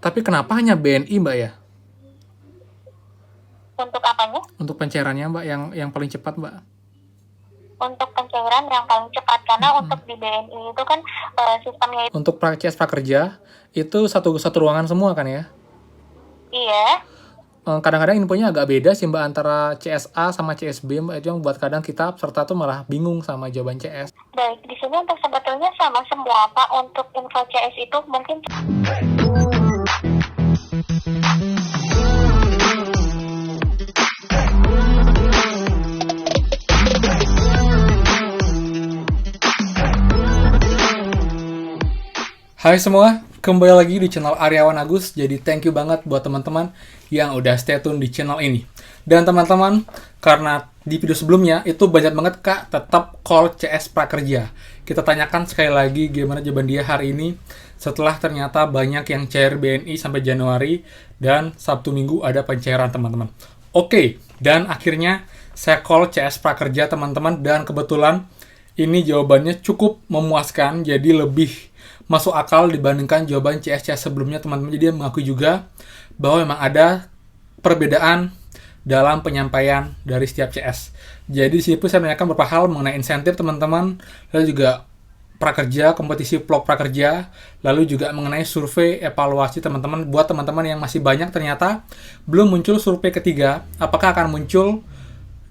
Tapi kenapa hanya BNI Mbak ya? Untuk apanya? Untuk pencairannya Mbak yang paling cepat Mbak? Untuk pencairan yang paling cepat, karena untuk di BNI itu kan sistemnya itu. Untuk CS Prakerja itu satu ruangan semua kan ya? Iya. Kadang-kadang infonya agak beda sih Mbak antara CSA sama CSB Mbak, itu yang buat kadang kita peserta tuh malah bingung sama jawaban CS. Baik, di sini untuk sebetulnya sama semua Pak. Untuk info CS itu mungkin Hai semua, kembali lagi di channel Aryawan Agus. Jadi thank you banget buat teman-teman yang udah stay tune di channel ini. Dan teman-teman, karena di video sebelumnya itu banyak banget Kak tetap call CS Prakerja. Kita tanyakan sekali lagi gimana jawaban dia hari ini setelah ternyata banyak yang cair BNI sampai Januari dan Sabtu Minggu ada pencairan teman-teman. Oke, dan akhirnya saya call CS Prakerja teman-teman, dan kebetulan ini jawabannya cukup memuaskan, jadi lebih masuk akal dibandingkan jawaban CS sebelumnya teman-teman. Jadi dia mengakui juga bahwa memang ada perbedaan dalam penyampaian dari setiap CS. Jadi di sini pun saya menanyakan beberapa hal mengenai insentif teman-teman, lalu juga prakerja, kompetisi vlog prakerja, lalu juga mengenai survei evaluasi teman-teman. Buat teman-teman yang masih banyak ternyata belum muncul survei ketiga, apakah akan muncul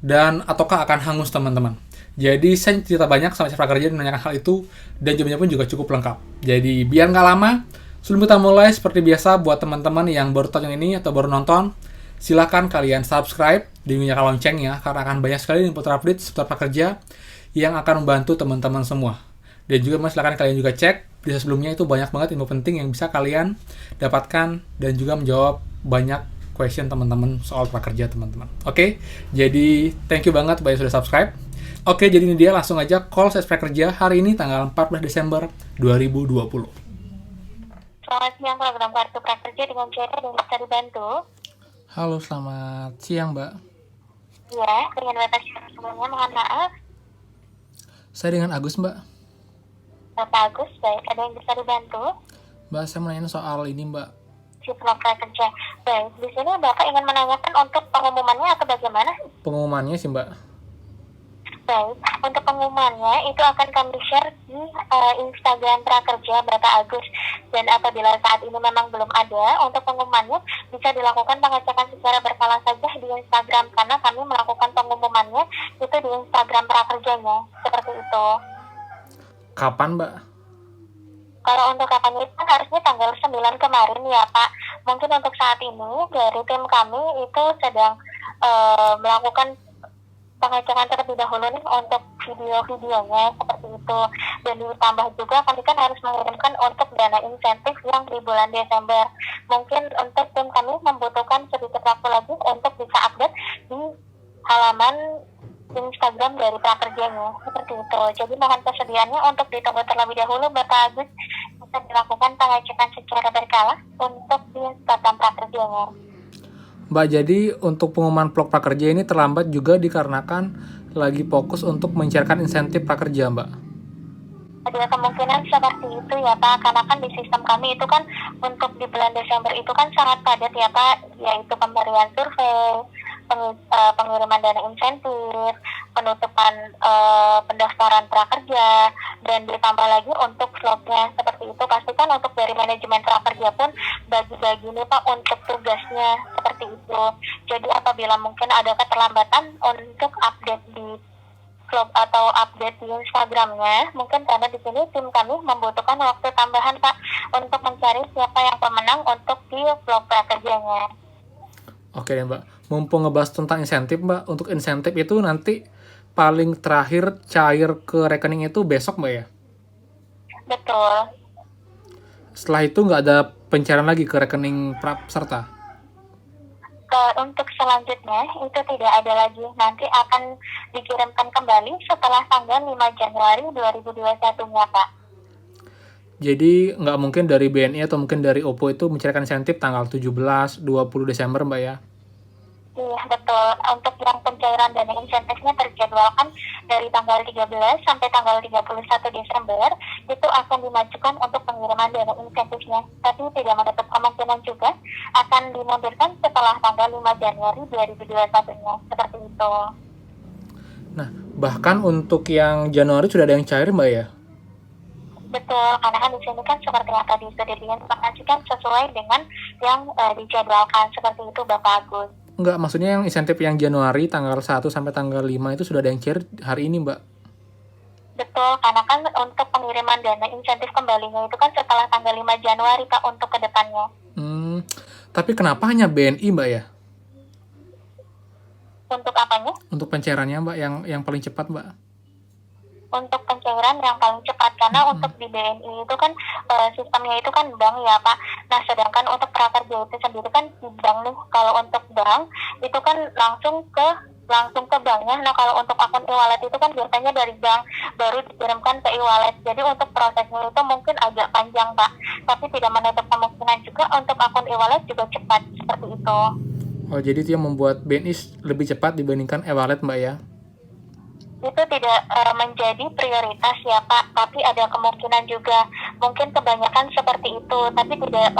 dan ataukah akan hangus teman-teman. Jadi saya cerita banyak sama CS Prakerja dan menanyakan hal itu, dan jawabannya pun juga cukup lengkap. Jadi biar nggak lama, sebelum kita mulai seperti biasa buat teman-teman yang baru tonton ini atau baru nonton, silakan kalian subscribe dan nyalakan lonceng ya, karena akan banyak sekali info terupdate seputar prakerja yang akan membantu teman-teman semua. Dan juga silakan kalian juga cek di sebelumnya, itu banyak banget info penting yang bisa kalian dapatkan dan juga menjawab banyak question teman-teman soal prakerja teman-teman. Oke, jadi thank you banget buat yang sudah subscribe. Oke, jadi ini dia, langsung aja call CS Prakerja hari ini tanggal 14 Desember 2020. selamat siang, program kartu prakerja dengan cara dan bisa dibantu. Halo, selamat siang Mbak. Ya, dengan batas sebelumnya mohon maaf. Saya dengan Agus Mbak. Bapak Agus, baik, ada yang bisa dibantu? Mbak, saya mau nanya soal ini Mbak. Si vlog prakerja. Baik, di sini Bapak ingin menanyakan untuk pengumumannya atau bagaimana? Pengumumannya sih Mbak. Baik, untuk pengumumannya itu akan kami share di Instagram Prakerja Bapak Agus. Dan apabila saat ini memang belum ada, untuk pengumumannya bisa dilakukan pengecekan secara berkala saja di Instagram, karena kami melakukan pengumumannya itu di Instagram Prakerjanya, seperti itu. Kapan Mbak? Kalau untuk kapan itu kan harusnya tanggal 9 kemarin ya Pak. Mungkin untuk saat ini dari tim kami itu sedang melakukan pengecekan terlebih dahulu nih untuk video-videonya seperti itu. Dan ditambah juga kami kan harus mengirimkan untuk dana insentif yang di bulan Desember. Mungkin untuk tim kami membutuhkan sedikit waktu lagi untuk bisa update di halaman Instagram dari prakerjanya, seperti itu. Jadi mohon kesediaannya untuk ditunggu terlebih dahulu Bapak Agus, bisa dilakukan pengecekan secara berkala untuk di Instagram prakerjanya. Mbak, jadi untuk pengumuman vlog prakerja ini terlambat juga dikarenakan lagi fokus untuk mencairkan insentif prakerja Mbak. Ada kemungkinan seperti itu ya Pak, karena kan di sistem kami itu kan untuk di bulan Desember itu kan sangat padat ya Pak, yaitu pemberian survei, pengiriman dana insentif, penutupan pendaftaran prakerja, dan ditambah lagi untuk vlognya seperti itu. Pastikan untuk dari manajemen prakerja pun bagi-bagi nih Pak untuk tugasnya seperti itu. Jadi apabila mungkin ada keterlambatan untuk update di vlog atau update di Instagramnya, mungkin karena di sini tim kami membutuhkan waktu tambahan Pak untuk mencari siapa yang pemenang untuk di vlog prakerjanya. Oke deh Mbak, mumpung ngebahas tentang insentif Mbak, untuk insentif itu nanti paling terakhir cair ke rekening itu besok Mbak ya? Betul. Setelah itu nggak ada pencairan lagi ke rekening peserta? Untuk selanjutnya itu tidak ada lagi, nanti akan dikirimkan kembali setelah tanggal 5 Januari 2021-nya Pak. Jadi nggak mungkin dari BNI atau mungkin dari OPPO itu mencairkan insentif tanggal 17-20 Desember Mbak ya? Iya, betul. Untuk yang pencairan dana insentifnya terjadwalkan dari tanggal 13 sampai tanggal 31 Desember, itu akan dimajukan untuk pengiriman dana insentifnya. Tapi tidak menutup kemungkinan juga akan dimundurkan setelah tanggal 5 Januari 2021-nya. Seperti itu. Nah, bahkan untuk yang Januari sudah ada yang cair, Mbak ya? Betul, karena kan di sini kan seperti yang tadi sudah diinformasikan sesuai dengan yang dijadwalkan. Seperti itu, Bapak Agus. Enggak, maksudnya yang insentif yang Januari tanggal 1 sampai tanggal 5 itu sudah ada yang cair hari ini, Mbak. Betul, karena kan untuk pengiriman dana insentif kembalinya itu kan setelah tanggal 5 Januari, Pak, untuk ke depannya. Tapi kenapa hanya BNI, Mbak ya? Untuk apanya? Untuk pencairannya, Mbak, yang paling cepat, Mbak. Untuk pencairan yang paling cepat, karena untuk di BNI itu kan sistemnya itu kan bank ya, Pak. Nah, sedangkan untuk prakerja itu sendiri kan di bank nih. Kalau untuk bank itu kan langsung ke banknya. Nah, kalau untuk akun e-wallet itu kan biasanya dari bank baru dikirimkan ke e-wallet. Jadi untuk prosesnya itu mungkin agak panjang, Pak. Tapi tidak menutup kemungkinan juga untuk akun e-wallet juga cepat seperti itu. Oh, jadi itu yang membuat BNI lebih cepat dibandingkan e-wallet, Mbak ya? Itu tidak menjadi prioritas ya, Pak, tapi ada kemungkinan juga mungkin kebanyakan seperti itu, tapi tidak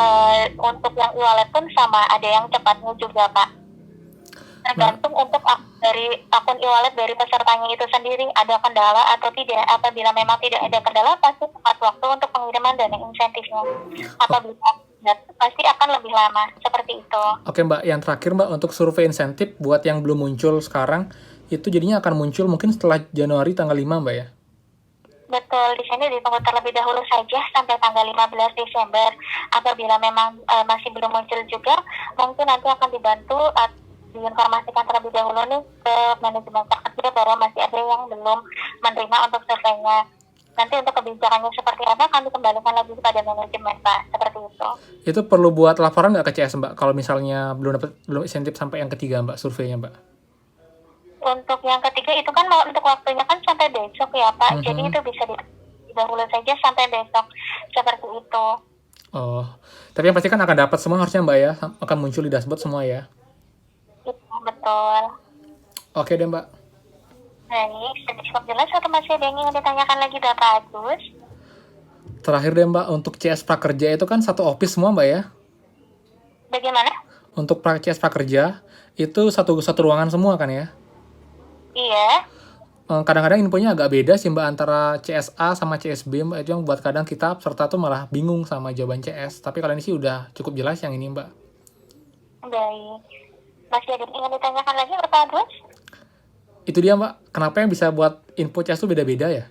untuk yang e-wallet pun sama, ada yang cepatnya juga, Pak. Tergantung untuk dari akun e-wallet dari pesertanya itu sendiri ada kendala atau tidak. Apabila memang tidak ada kendala, pasti tepat waktu untuk pengiriman dana insentifnya. Apabila tidak, pasti akan lebih lama, seperti itu. Oke, Mbak, yang terakhir, Mbak, untuk survei insentif buat yang belum muncul sekarang, itu jadinya akan muncul mungkin setelah Januari tanggal 5, Mbak ya? Betul, di sini ditunggu terlebih dahulu saja sampai tanggal 15 Desember. Apabila memang masih belum muncul juga, mungkin nanti akan dibantu diinformasikan terlebih dahulu nih ke manajemen prakerja bahwa masih ada yang belum menerima untuk surveinya. Nanti untuk kebijakannya seperti apa, kami kembalikan lagi kepada manajemen, Pak. Seperti itu. Itu perlu buat laporan nggak ke CS, Mbak? Kalau misalnya belum insentif sampai yang ketiga, Mbak, surveinya, Mbak? Untuk yang ketiga itu kan untuk waktunya kan sampai besok ya, Pak. Jadi itu bisa dahulu saja sampai besok. Seperti itu. Oh, tapi yang pasti kan akan dapat semua harusnya, Mbak ya? Akan muncul di dashboard semua ya? Itu betul. Oke deh, Mbak. Baik, sudah cukup jelas atau masih ada yang ingin ditanyakan lagi, Bapak Agus? Terakhir deh, Mbak, untuk CS Prakerja itu kan satu office semua, Mbak ya? Bagaimana? Untuk CS Prakerja itu satu ruangan semua kan ya? Iya. Kadang-kadang infonya agak beda sih, Mbak, antara CSA sama CSB, Mbak. Itu yang buat kadang kita peserta tuh malah bingung sama jawaban CS. Tapi kalau ini sih udah cukup jelas yang ini, Mbak. Baik. Masih ada yang ingin ditanyakan lagi, Bapak Agus? Itu dia, Mbak. Kenapa yang bisa buat info CS tuh beda-beda ya?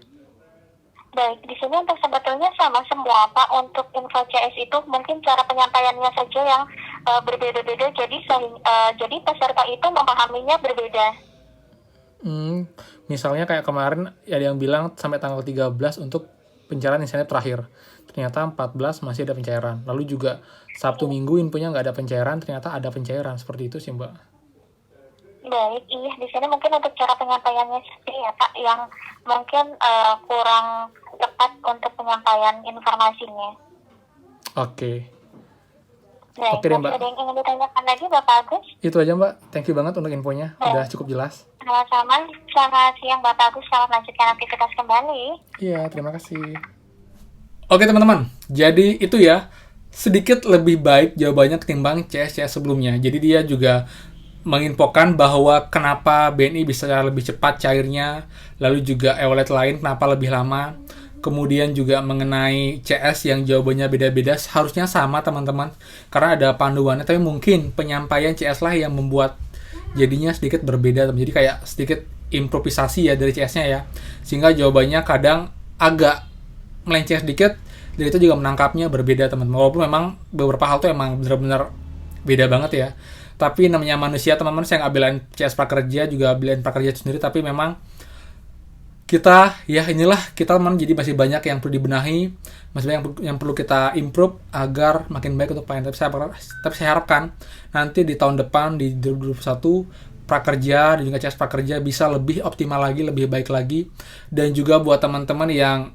Baik, di sini untuk sebetulnya sama semua, Pak. Untuk info CS itu mungkin cara penyampaiannya saja yang berbeda-beda. Jadi peserta itu memahaminya berbeda. Misalnya kayak kemarin ada yang bilang sampai tanggal 13 untuk pencairan insentif terakhir. Ternyata 14 masih ada pencairan. Lalu juga Sabtu Minggu infonya nggak ada pencairan, ternyata ada pencairan. Seperti itu sih, Mbak. Baik, iya. Di sini mungkin untuk cara penyampaiannya sendiri ya, Pak, yang mungkin kurang tepat untuk penyampaian informasinya. Oke. Baik, Oke deh, Mbak. ada yang ingin ditanyakan lagi, Bapak Agus? Itu aja, Mbak. Thank you banget untuk infonya. Udah cukup jelas. Sama-sama. Selamat siang, Bapak Agus. Selamat lanjutkan aktivitas kembali. Iya, terima kasih. Oke, teman-teman. Jadi itu ya, sedikit lebih baik jawabannya ketimbang CS sebelumnya. Jadi dia juga menginfokan bahwa kenapa BNI bisa lebih cepat cairnya, lalu juga e-wallet lain kenapa lebih lama. Kemudian juga mengenai CS yang jawabannya beda-beda, harusnya sama teman-teman, karena ada panduannya, tapi mungkin penyampaian CS lah yang membuat jadinya sedikit berbeda, teman. Jadi kayak sedikit improvisasi ya dari CS-nya ya, sehingga jawabannya kadang agak melenceng sedikit, dan itu juga menangkapnya berbeda, teman-teman. Walaupun memang beberapa hal tuh emang benar-benar beda banget ya, tapi namanya manusia, teman-teman. Saya nggak belain CS Prakerja, juga belain Prakerja sendiri, tapi memang kita, ya inilah kita teman, jadi masih banyak yang perlu dibenahi, masih banyak yang perlu kita improve agar makin baik untuk pelayan. Tapi saya harapkan nanti di tahun depan, di 2021, Prakerja dan juga CS Prakerja bisa lebih optimal lagi, lebih baik lagi. Dan juga buat teman-teman yang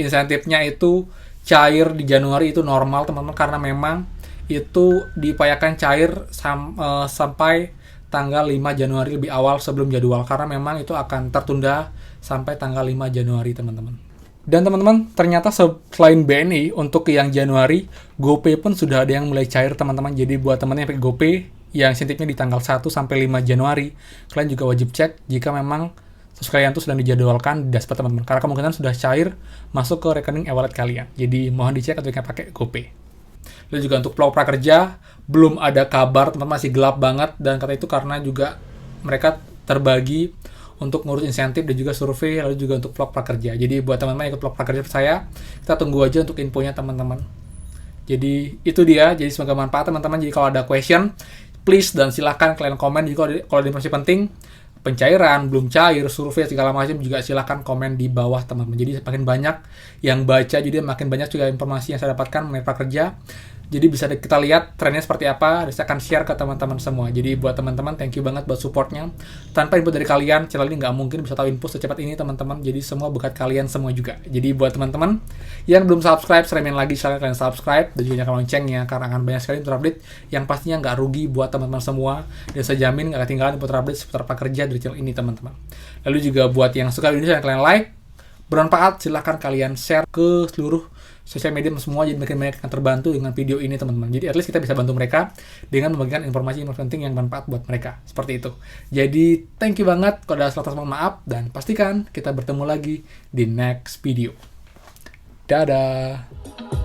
insentifnya itu cair di Januari, itu normal teman-teman, karena memang itu diupayakan cair sampai tanggal 5 Januari lebih awal sebelum jadwal, karena memang itu akan tertunda sampai tanggal 5 Januari teman-teman. Dan teman-teman, ternyata selain BNI, untuk yang Januari, GoPay pun sudah ada yang mulai cair teman-teman. Jadi buat teman-teman yang pakai GoPay, yang insentifnya di tanggal 1 sampai 5 Januari, kalian juga wajib cek jika memang kalian itu sedang dijadwalkan di dashboard teman-teman. Karena kemungkinan sudah cair masuk ke rekening e-wallet kalian. Jadi mohon dicek atau yang pakai GoPay. Lalu juga untuk Vlog Prakerja, belum ada kabar, teman-teman, masih gelap banget. Dan kata itu karena juga mereka terbagi untuk ngurus insentif dan juga survei, lalu juga untuk Vlog Prakerja. Jadi buat teman-teman yang ikut Vlog Prakerja saya, kita tunggu aja untuk infonya teman-teman. Jadi itu dia, jadi semoga manfaat teman-teman. Jadi kalau ada question, please dan silahkan kalian komen. Jadi kalau ada informasi penting, pencairan, belum cair, survei, segala macam, juga silahkan komen di bawah teman-teman. Jadi semakin banyak yang baca, jadi makin banyak juga informasi yang saya dapatkan mengenai prakerja. Jadi bisa kita lihat trennya seperti apa, dan saya akan share ke teman-teman semua. Jadi buat teman-teman, thank you banget buat supportnya. Tanpa input dari kalian, channel ini nggak mungkin bisa tahu info secepat ini teman-teman. Jadi semua berkat kalian semua juga. Jadi buat teman-teman yang belum subscribe, saya remein lagi silahkan kalian subscribe, dan juga nyalakan loncengnya, karena akan banyak sekali terupdate yang pastinya nggak rugi buat teman-teman semua. Dan saya jamin nggak ketinggalan info terupdate seputar prakerja dari channel ini teman-teman. Lalu juga buat yang suka video ini, kalian like, bermanfaat, silahkan kalian share ke seluruh sosial media semua, jadi makin banyak yang terbantu dengan video ini teman-teman. Jadi at least kita bisa bantu mereka dengan membagikan informasi penting yang bermanfaat buat mereka. Seperti itu. Jadi thank you banget. Kalau ada salah mohon maaf, dan pastikan kita bertemu lagi di next video. Dadah.